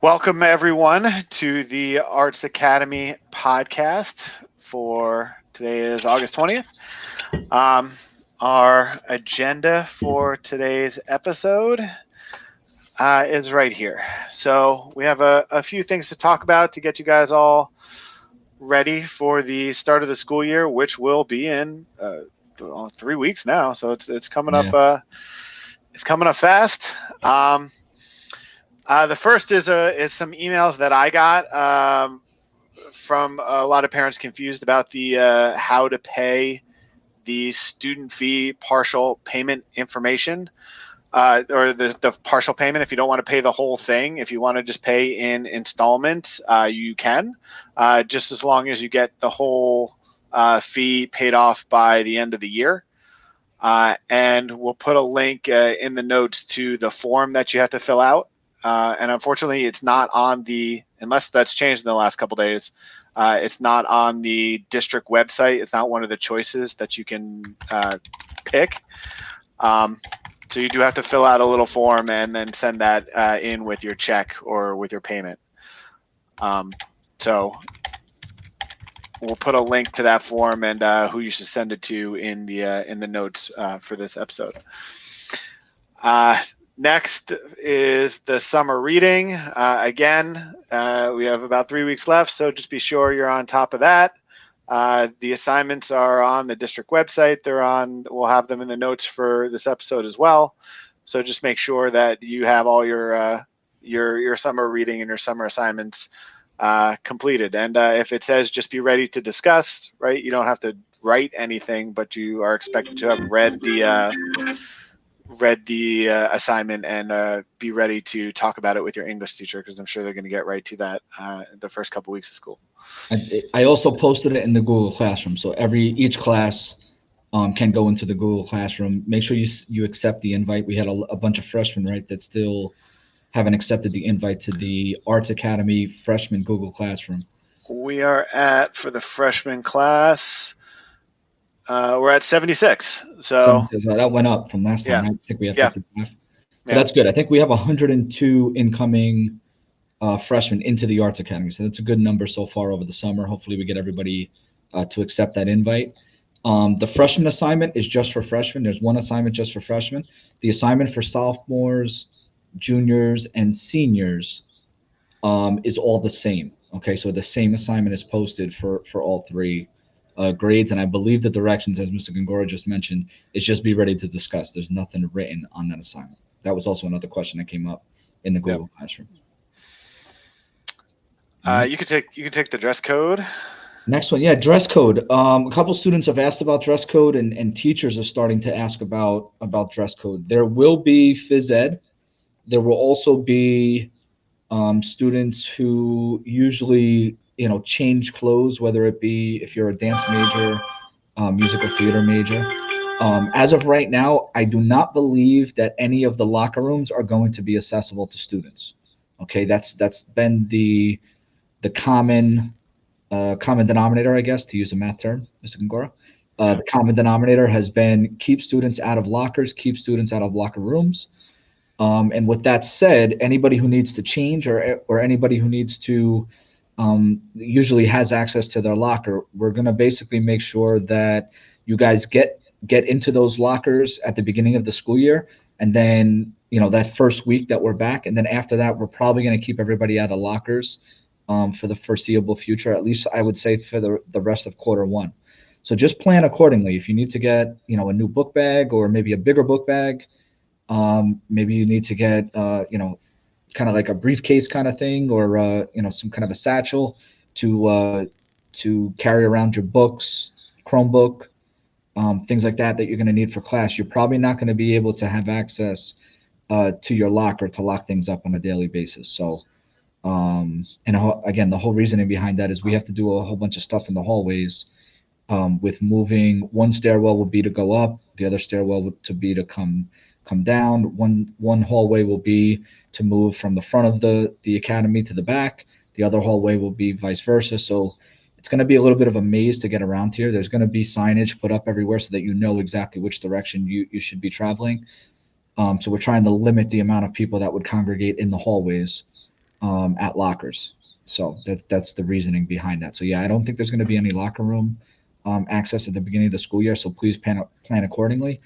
Welcome, everyone, to the Arts Academy podcast for today is August 20th. Our agenda for today's episode is right here. So we have a few things to talk about to get you guys all ready for the start of the school year, which will be in 3 weeks now. So it's coming up. It's coming up fast. The first is some emails that I got from a lot of parents confused about the how to pay the student fee partial payment information, or the partial payment. If you don't want to pay the whole thing, if you want to just pay in installments, you can, just as long as you get the whole fee paid off by the end of the year. And we'll put a link in the notes to the form that you have to fill out. And unfortunately, it's not on unless that's changed in the last couple of days, it's not on the district website. It's not one of the choices that you can pick. So you do have to fill out a little form and then send that in with your check or with your payment. So we'll put a link to that form and who you should send it to in the notes for this episode. Next is the summer reading. Again, we have about 3 weeks left, so just be sure you're on top of that. The assignments are on the district website. We'll have them in the notes for this episode as well. So just make sure that you have all your summer reading and your summer assignments completed. And if it says just be ready to discuss, right? You don't have to write anything, but you are expected to have read the assignment and be ready to talk about it with your English teacher, because I'm sure they're going to get right to that the first couple weeks of school. I also posted it in the Google Classroom, so each class can go into the Google Classroom. Make sure you accept the invite. We had a bunch of freshmen, right, that still haven't accepted the invite to the Arts Academy freshman Google Classroom. We are for the freshman class, we're at 76. So that went up from last time. Yeah. I think we have 55. So Yeah. That's good. I think we have 102 incoming freshmen into the Arts Academy. So that's a good number so far over the summer. Hopefully we get everybody to accept that invite. The freshman assignment is just for freshmen. There's one assignment just for freshmen. The assignment for sophomores, juniors, and seniors is all the same. Okay, so the same assignment is posted for all three grades, and I believe the directions, as Mr. Gongora just mentioned, is just be ready to discuss. There's nothing written on that assignment. That was also another question that came up in the Google Classroom. You could take the dress code. Next one, dress code. A couple students have asked about dress code, and teachers are starting to ask about dress code. There will be phys ed. There will also be students who usually change clothes, whether it be if you're a dance major, musical theater major. As of right now, I do not believe that any of the locker rooms are going to be accessible to students. Okay, that's been the common denominator, I guess, to use a math term, Mr. Gongora. The common denominator has been keep students out of lockers, keep students out of locker rooms. And with that said, anybody who needs to change or anybody who needs to usually has access to their locker, we're going to basically make sure that you guys get into those lockers at the beginning of the school year. And then, that first week that we're back. And then after that, we're probably going to keep everybody out of lockers for the foreseeable future, at least I would say for the rest of quarter one. So just plan accordingly. If you need to get, a new book bag or maybe a bigger book bag, maybe you need to get, kind of like a briefcase kind of thing, or some kind of a satchel to carry around your books, Chromebook, things like that you're going to need for class. You're probably not going to be able to have access to your locker to lock things up on a daily basis. So, and again, the whole reasoning behind that is we have to do a whole bunch of stuff in the hallways. With moving, one stairwell will be to go up, the other stairwell to be to come down. One hallway will be to move from the front of the academy to the back. The other hallway will be vice versa. So it's going to be a little bit of a maze to get around here. There's going to be signage put up everywhere so that you know exactly which direction you should be traveling. So we're trying to limit the amount of people that would congregate in the hallways. at lockers. So that's the reasoning behind that. So yeah, I don't think there's going to be any locker room access at the beginning of the school year. So please plan accordingly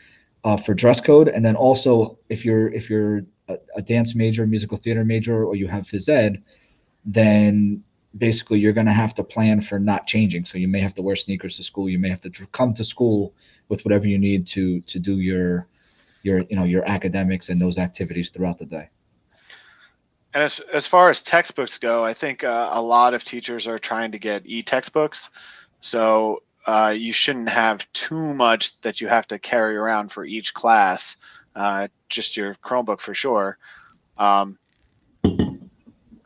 for dress code. And then also, if you're a dance major, musical theater major, or you have phys ed, then basically you're going to have to plan for not changing. So you may have to wear sneakers to school. You may have to come to school with whatever you need to do your your academics and those activities throughout the day. And as far as textbooks go, I think a lot of teachers are trying to get e-textbooks. So you shouldn't have too much that you have to carry around for each class, just your Chromebook for sure.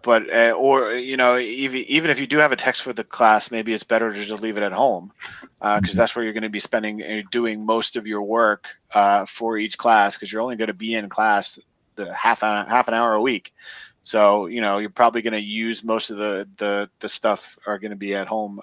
But or even if you do have a text for the class, maybe it's better to just leave it at home, because that's where you're going to be spending doing most of your work for each class, because you're only going to be in class the half an hour a week. So you're probably going to use most of the stuff are going to be at home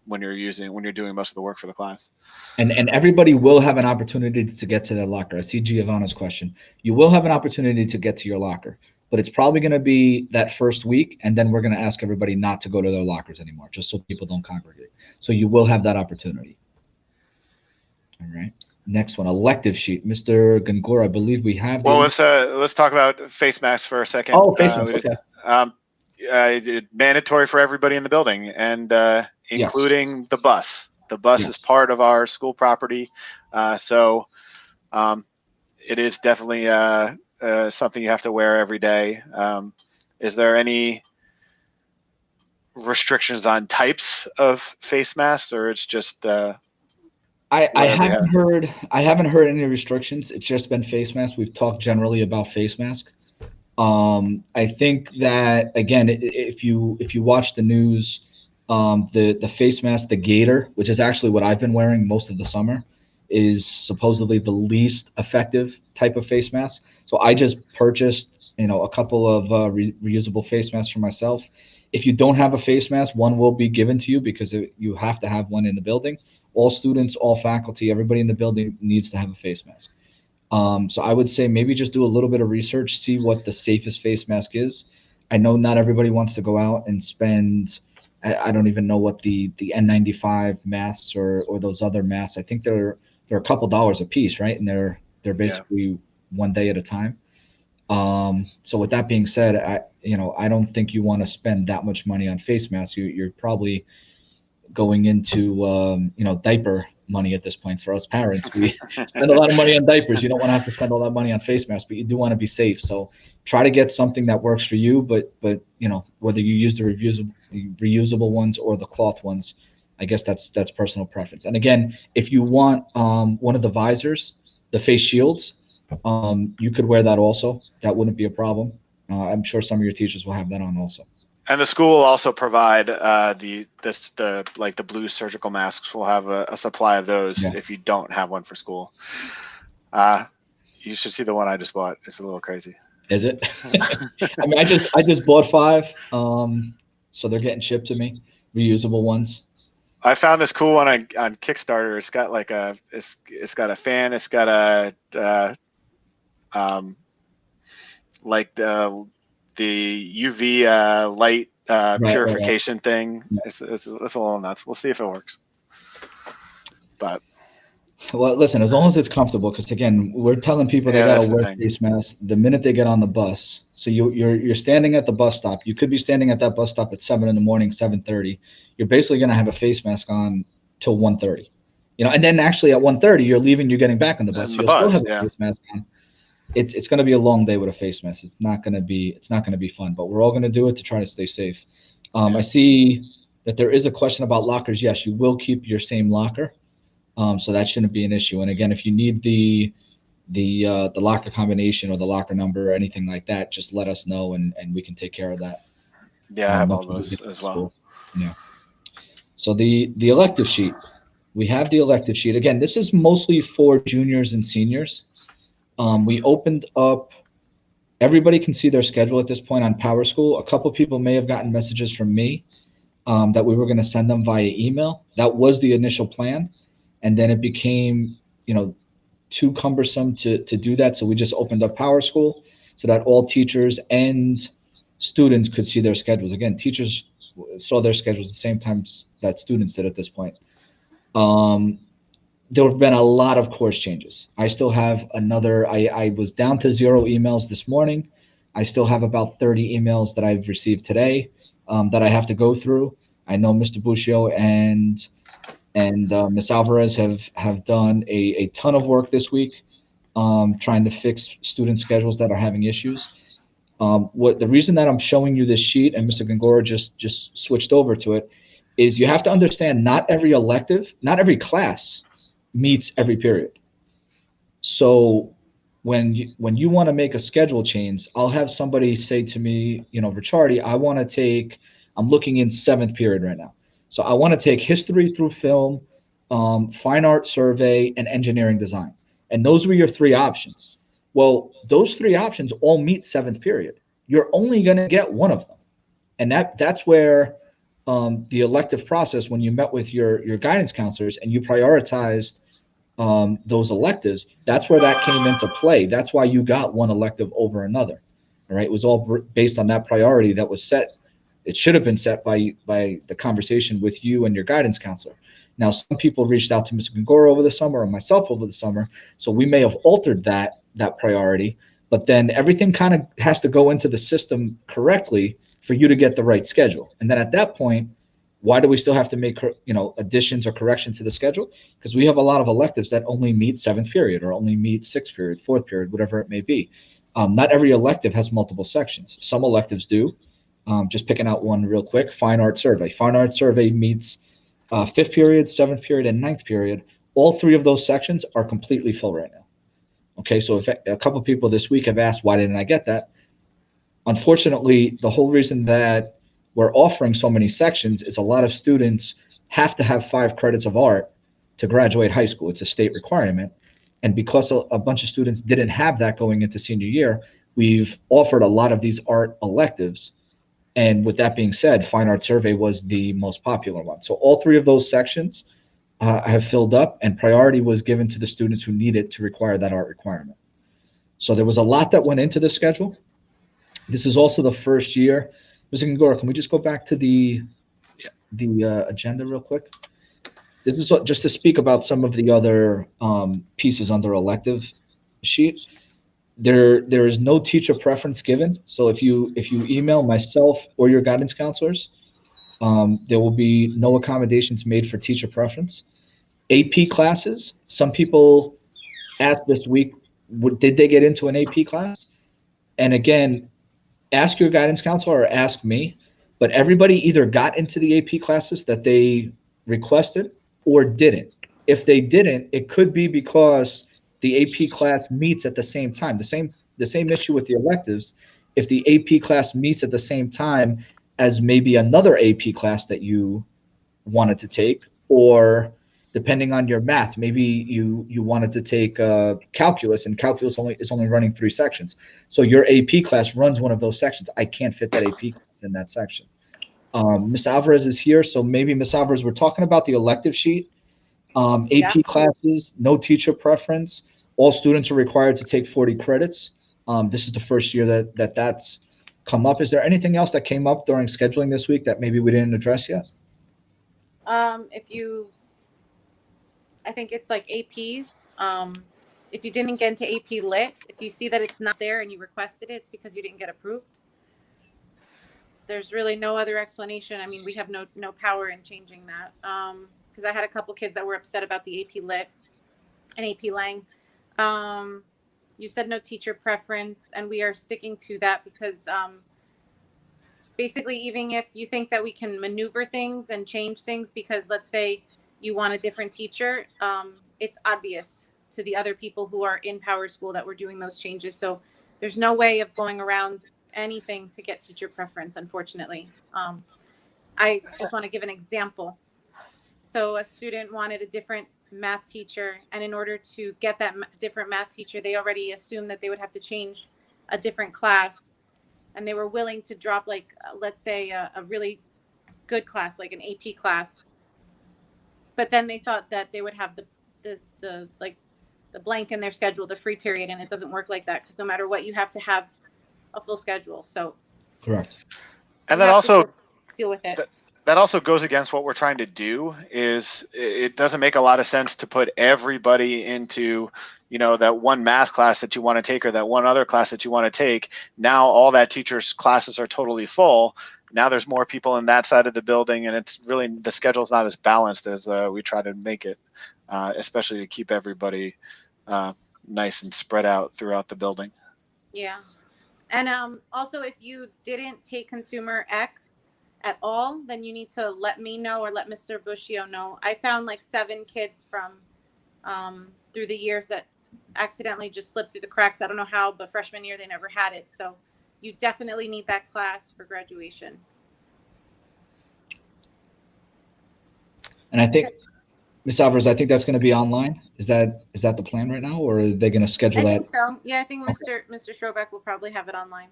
when you're doing most of the work for the class. And everybody will have an opportunity to get to their locker. I see Giovanna's question. You will have an opportunity to get to your locker, but it's probably going to be that first week, and then we're going to ask everybody not to go to their lockers anymore, just so people don't congregate. So you will have that opportunity. All right. Next one, elective sheet. Mr. Gongora, I believe we have. Well, let's talk about face masks for a second. Oh, face masks. Okay. Mandatory for everybody in the building, and including the bus. The bus is part of our school property, so it is definitely something you have to wear every day. Is there any restrictions on types of face masks, or it's just? I haven't heard any restrictions. It's just been face masks. We've talked generally about face masks. I think that again, if you watch the news, the face mask, the Gator, which is actually what I've been wearing most of the summer, is supposedly the least effective type of face mask. So I just purchased, a couple of reusable face masks for myself. If you don't have a face mask, one will be given to you because you have to have one in the building. All students, all faculty, everybody in the building needs to have a face mask. So I would say maybe just do a little bit of research, see what the safest face mask is. I know not everybody wants to go out and spend, I don't even know what the N95 masks or those other masks. I think they're a couple dollars a piece, right? And they're basically 1 day at a time. So with that being said, I don't think you want to spend that much money on face masks. You're probably going into diaper money at this point. For us parents, we spend a lot of money on diapers. You don't want to have to spend all that money on face masks, but you do want to be safe. So try to get something that works for you. But whether you use the reusable ones or the cloth ones, I guess that's personal preference. And again, if you want one of the visors, the face shields, you could wear that also. That wouldn't be a problem. I'm sure some of your teachers will have that on also. And the school will also provide the blue surgical masks. We'll have a supply of those if you don't have one for school. You should see the one I just bought. It's a little crazy. Is it? I mean, I just bought 5, so they're getting shipped to me, reusable ones. I found this cool one on Kickstarter. It's got it's got a fan. It's got a the UV light purification thing. Yeah. It's a little nuts. We'll see if it works. But well, listen, as long as it's comfortable, because again, we're telling people they gotta wear face masks the minute they get on the bus. So you're standing at the bus stop. You could be standing at that bus stop at 7 in the morning, 7:30. You're basically gonna have a face mask on till 1:30. And then actually at 1:30 you're leaving. You're getting back on the bus. You'll still have a face mask on. It's going to be a long day with a face mask. It's not going to be fun, but we're all going to do it to try to stay safe. I see that there is a question about lockers. Yes, you will keep your same locker. So that shouldn't be an issue. And again, if you need the locker combination or the locker number or anything like that, just let us know and we can take care of that. Yeah, I have all those as well. Yeah. So the elective sheet, we have the elective sheet. Again, this is mostly for juniors and seniors. We opened up, everybody can see their schedule at this point on PowerSchool. A couple people may have gotten messages from me that we were going to send them via email. That was the initial plan. And then it became, too cumbersome to do that. So we just opened up PowerSchool so that all teachers and students could see their schedules. Again, teachers saw their schedules the same time that students did at this point. There have been a lot of course changes. I still have I was down to 0 emails this morning. I still have about 30 emails that I've received today that I have to go through. I know Mr. Buscio and Ms. Alvarez have done a ton of work this week trying to fix student schedules that are having issues. What the reason that I'm showing you this sheet, and Mr. Gongora just switched over to it, is you have to understand not every elective, not every class meets every period. So when you want to make a schedule change, I'll have somebody say to me, Ricciardi, I'm looking in 7th period right now. So I want to take history through film, fine art survey, and engineering design. And those were your 3 options. Well, those 3 options all meet 7th period. You're only going to get one of them. And that's where the elective process, when you met with your guidance counselors and you prioritized those electives, that's where that came into play. That's why you got one elective over another. All right. It was all based on that priority that was set. It should have been set by the conversation with you and your guidance counselor. Now, some people reached out to Mr. Gongora over the summer or myself over the summer, so we may have altered that priority, but then everything kind of has to go into the system correctly for you to get the right schedule. And then at that point, why do we still have to make additions or corrections to the schedule? Because we have a lot of electives that only meet 7th period or only meet 6th period, 4th period, whatever it may be. Not every elective has multiple sections. Some electives do. Just picking out one real quick, fine art survey. Fine art survey meets 5th period, 7th period, and 9th period. All 3 of those sections are completely full right now. Okay, so if a couple of people this week have asked, why didn't I get that? Unfortunately, the whole reason that we're offering so many sections is a lot of students have to have 5 credits of art to graduate high school. It's a state requirement. And because a bunch of students didn't have that going into senior year, we've offered a lot of these art electives. And with that being said, fine art survey was the most popular one. So all 3 of those sections have filled up, and priority was given to the students who need it to require that art requirement. So there was a lot that went into the schedule. This is also the first year. Mr. Gongora, can we just go back to the agenda real quick? This is just to speak about some of the other pieces under elective sheet. There is no teacher preference given. So if you email myself or your guidance counselors, there will be no accommodations made for teacher preference. AP classes, some people asked this week, did they get into an AP class? And again, ask your guidance counselor or ask me, but everybody either got into the AP classes that they requested or didn't. If they didn't, it could be because the AP class meets at the same time. The same issue with the electives. If the AP class meets at the same time as maybe another AP class that you wanted to take, or depending on your math, maybe you wanted to take calculus, and calculus is only running 3 sections. So your AP class runs one of those sections. I can't fit that AP class in that section. Ms. Alvarez is here, so maybe Ms. Alvarez, we're talking about the elective sheet. AP classes, no teacher preference. All students are required to take 40 credits. This is the first year that's come up. Is there anything else that came up during scheduling this week that maybe we didn't address yet? I think it's like APs. If you didn't get into AP Lit, if you see that it's not there and you requested it, it's because you didn't get approved. There's really no other explanation. I mean, we have no power in changing that. Because I had a couple kids that were upset about the AP Lit and AP Lang. You said no teacher preference, and we are sticking to that because basically, even if you think that we can maneuver things and change things, because let's say you want a different teacher, it's obvious to the other people who are in Power School that we're doing those changes. So there's no way of going around anything to get teacher preference, unfortunately. I just want to give an example. So a student wanted a different math teacher, and in order to get that different math teacher, they already assumed that they would have to change a different class, and they were willing to drop, like, let's say a really good class, like an AP class, but then they thought that they would have the blank in their schedule, the free period, and it doesn't work like that, because no matter what, you have to have a full schedule. So Correct. And You that have to also deal with it. that also goes against what we're trying to do. Is it doesn't make a lot of sense to put everybody into, you know, that one math class that you want to take or that one other class that you want to take. Now all that teacher's classes are totally full. Now there's more people in that side of the building, and it's really, the schedule's not as balanced as we try to make it, especially to keep everybody nice and spread out throughout the building. Yeah. And also, if you didn't take consumer ec at all, then you need to let me know or let Mr. Buscio know. I found like 7 kids from through the years that accidentally just slipped through the cracks. I don't know how, but freshman year they never had it. So you definitely need that class for graduation. And I think, Ms. Alvarez, I think that's going to be online. Is that the plan right now, or are they going to schedule I that? think so. Yeah, I think Okay. Mr. Schrobeck will probably have it online.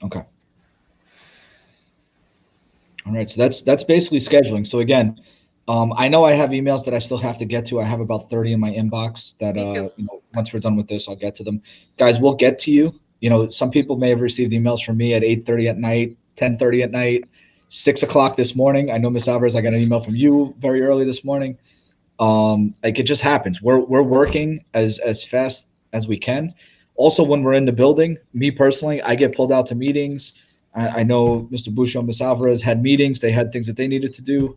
Okay. All right. So that's basically scheduling. So again, I know I have emails that I still have to get to. I have about 30 in my inbox that, Me too. you know, once we're done with this, I'll get to them. Guys, we'll get to you. You know, some people may have received emails from me at 8:30 at night, 10:30 at night, 6 o'clock this morning. I know, Ms. Alvarez, I got an email from you very early this morning. Like, it just happens. We're working as fast as we can. Also, when we're in the building, me personally, I get pulled out to meetings. I know Mr. Buscio and Ms. Alvarez had meetings. They had things that they needed to do.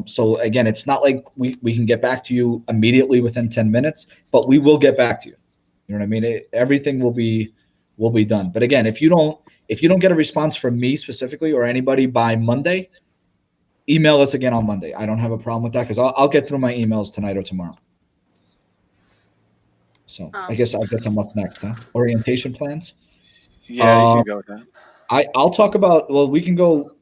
So again, it's not like we can get back to you immediately within 10 minutes, but we will get back to you. You know what I mean? Everything will be done. But again, if you don't get a response from me specifically or anybody by Monday, email us again on Monday. I don't have a problem with that because I'll get through my emails tonight or tomorrow. So I guess I'm up next, huh? Orientation plans. Yeah, you can go with that. I'll talk about, well, we can go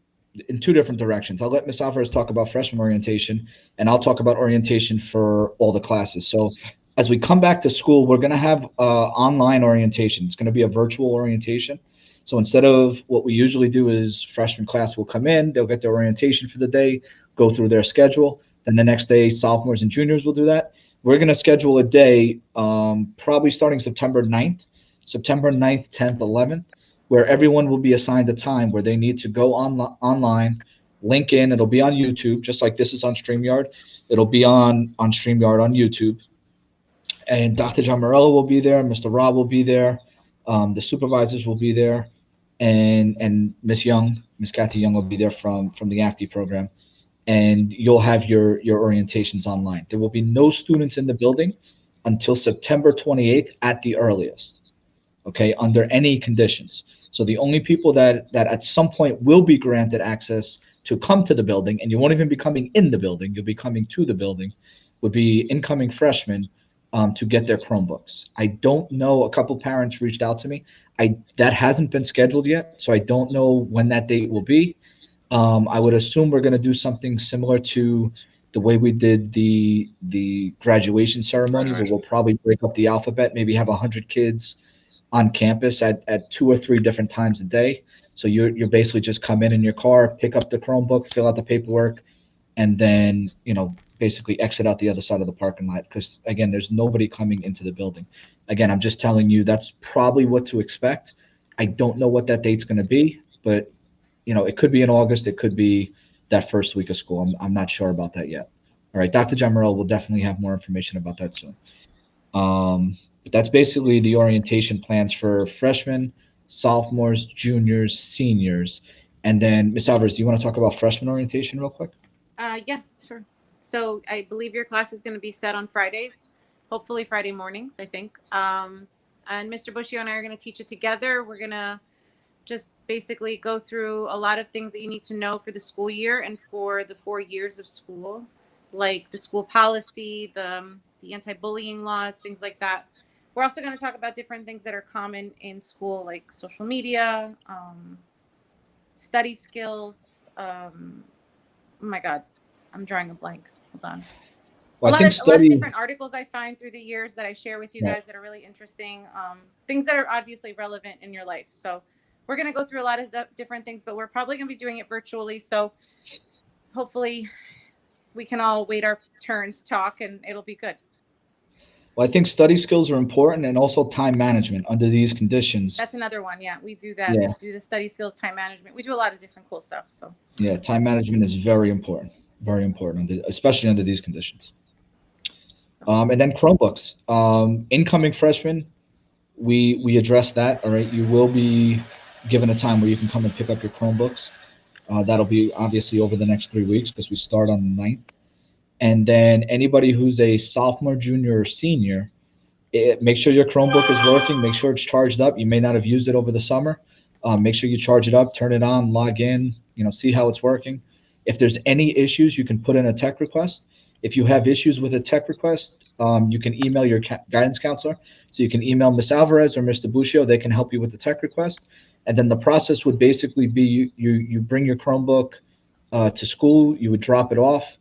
in 2 different directions. I'll let Ms. Alvarez talk about freshman orientation, and I'll talk about orientation for all the classes. So as we come back to school, we're going to have online orientation. It's going to be a virtual orientation. So instead of what we usually do is freshman class will come in, they'll get their orientation for the day, go through their schedule. Then the next day, sophomores and juniors will do that. We're going to schedule a day probably starting September 9th, 10th, 11th, where everyone will be assigned a time where they need to go online, link in. It'll be on YouTube, just like this is on StreamYard. It'll be on StreamYard on YouTube. And Dr. John Morello will be there. Mr. Rob will be there. The supervisors will be there. And Miss Young, Miss Kathy Young will be there from the ACTI program. And you'll have your orientations online. There will be no students in the building until September 28th at the earliest, okay, under any conditions. So the only people that at some point will be granted access to come to the building, and you won't even be coming in the building, you'll be coming to the building, would be incoming freshmen to get their Chromebooks. I don't know, a couple parents reached out to me. That hasn't been scheduled yet, so I don't know when that date will be. I would assume we're going to do something similar to the way we did the graduation ceremony, where we'll probably break up the alphabet, maybe have 100 kids on campus at 2 or 3 different times a day. So you're basically just come in your car, pick up the Chromebook, fill out the paperwork, and then, you know, basically exit out the other side of the parking lot. Because again, there's nobody coming into the building. Again, I'm just telling you that's probably what to expect. I don't know what that date's going to be, but you know, it could be in August. It could be that first week of school. I'm not sure about that yet. All right, Dr. Jamarel will definitely have more information about that soon. But that's basically the orientation plans for freshmen, sophomores, juniors, seniors. And then, Ms. Alvarez, do you want to talk about freshman orientation real quick? Yeah, sure. So I believe your class is going to be set on Fridays, hopefully Friday mornings, I think. And Mr. Buscio and I are going to teach it together. We're going to just basically go through a lot of things that you need to know for the school year and for the 4 years of school, like the school policy, the anti-bullying laws, things like that. We're also going to talk about different things that are common in school, like social media, study skills. Oh my God, I'm drawing a blank. Hold on. Well, a lot of different articles I find through the years that I share with you guys that are really interesting. Things that are obviously relevant in your life. So we're going to go through a lot of different things, but we're probably going to be doing it virtually. So hopefully we can all wait our turn to talk and it'll be good. Well, I think study skills are important, and also time management under these conditions. That's another one. Yeah, we do that. Yeah. We do the study skills, time management. We do a lot of different cool stuff. So Yeah, time management is very important, especially under these conditions. And then Chromebooks. Incoming freshmen, we address that. All right, you will be given a time where you can come and pick up your Chromebooks. That'll be obviously over the next 3 weeks because we start on the 9th. And then anybody who's a sophomore, junior, or senior, make sure your Chromebook is working. Make sure it's charged up. You may not have used it over the summer. Make sure you charge it up, turn it on, log in, see how it's working. If there's any issues, you can put in a tech request. If you have issues with a tech request, you can email your guidance counselor. So you can email Ms. Alvarez or Mr. Buscio. They can help you with the tech request. And then the process would basically be you bring your Chromebook to school. You would drop it off.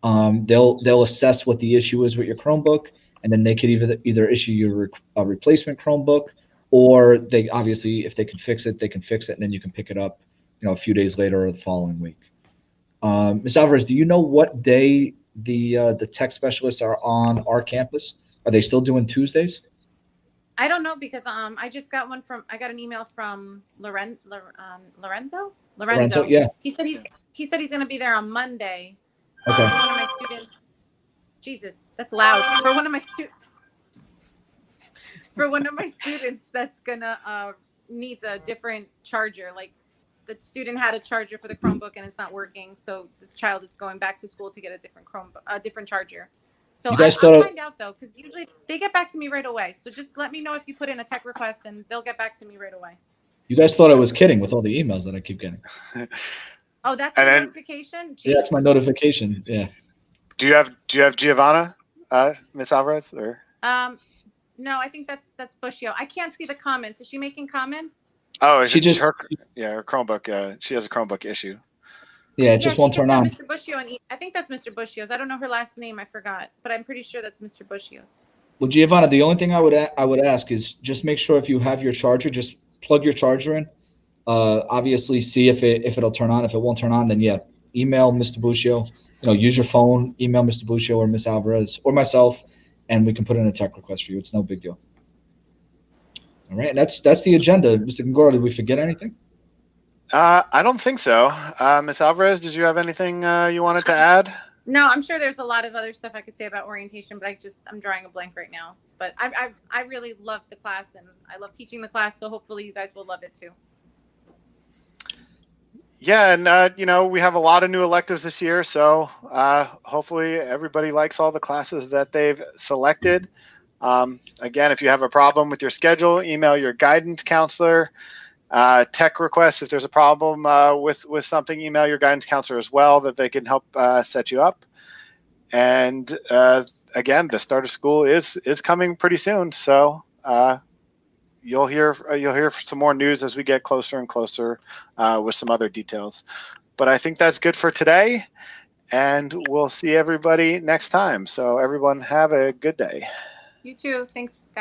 They'll assess what the issue is with your Chromebook, and then they could either issue you a replacement Chromebook, or they obviously, if they can fix it, they can fix it, and then you can pick it up, a few days later or the following week. Ms. Alvarez, do you know what day the tech specialists are on our campus? Are they still doing Tuesdays? I don't know because I just got an email from Lorenzo. Lorenzo, yeah. He said he's going to be there on Monday. Okay. One of my students. Jesus, that's loud. For one of my students that's gonna needs a different charger. Like the student had a charger for the Chromebook and it's not working, so the child is going back to school to get a different charger. So I'll find out though, because usually they get back to me right away. So just let me know if you put in a tech request, and they'll get back to me right away. You guys thought I was kidding with all the emails that I keep getting. Oh, that's a notification? Jeez. Yeah, that's my notification. Yeah. Do you have Giovanna, Miss Alvarez, or? No, I think that's Buscio. I can't see the comments. Is she making comments? Oh, her Chromebook. She has a Chromebook issue. Yeah, it just won't turn on. Mr. Buscio, and I think that's Mr. Buscio's. I don't know her last name. I forgot, but I'm pretty sure that's Mr. Buscio's. Well, Giovanna, the only thing I would ask is just make sure if you have your charger, just plug your charger in. Obviously, see if it'll turn on. If it won't turn on, then yeah, email Mr. Buscio. Use your phone, email Mr. Buscio or Miss Alvarez or myself, and we can put in a tech request for you. It's no big deal. All right, and that's the agenda. Mr. Gongora, did we forget anything? I don't think so. Miss Alvarez, did you have anything you wanted to add? No, I'm sure there's a lot of other stuff I could say about orientation, but I'm drawing a blank right now. But I really love the class, and I love teaching the class, so hopefully you guys will love it too. Yeah, and we have a lot of new electives this year, so hopefully everybody likes all the classes that they've selected. Again, if you have a problem with your schedule, email your guidance counselor. Tech requests, if there's a problem with something, email your guidance counselor as well, that they can help set you up. And again, the start of school is coming pretty soon, so you'll hear some more news as we get closer and closer with some other details. But I think that's good for today, and we'll see everybody next time. So everyone have a good day. You too. Thanks, guys.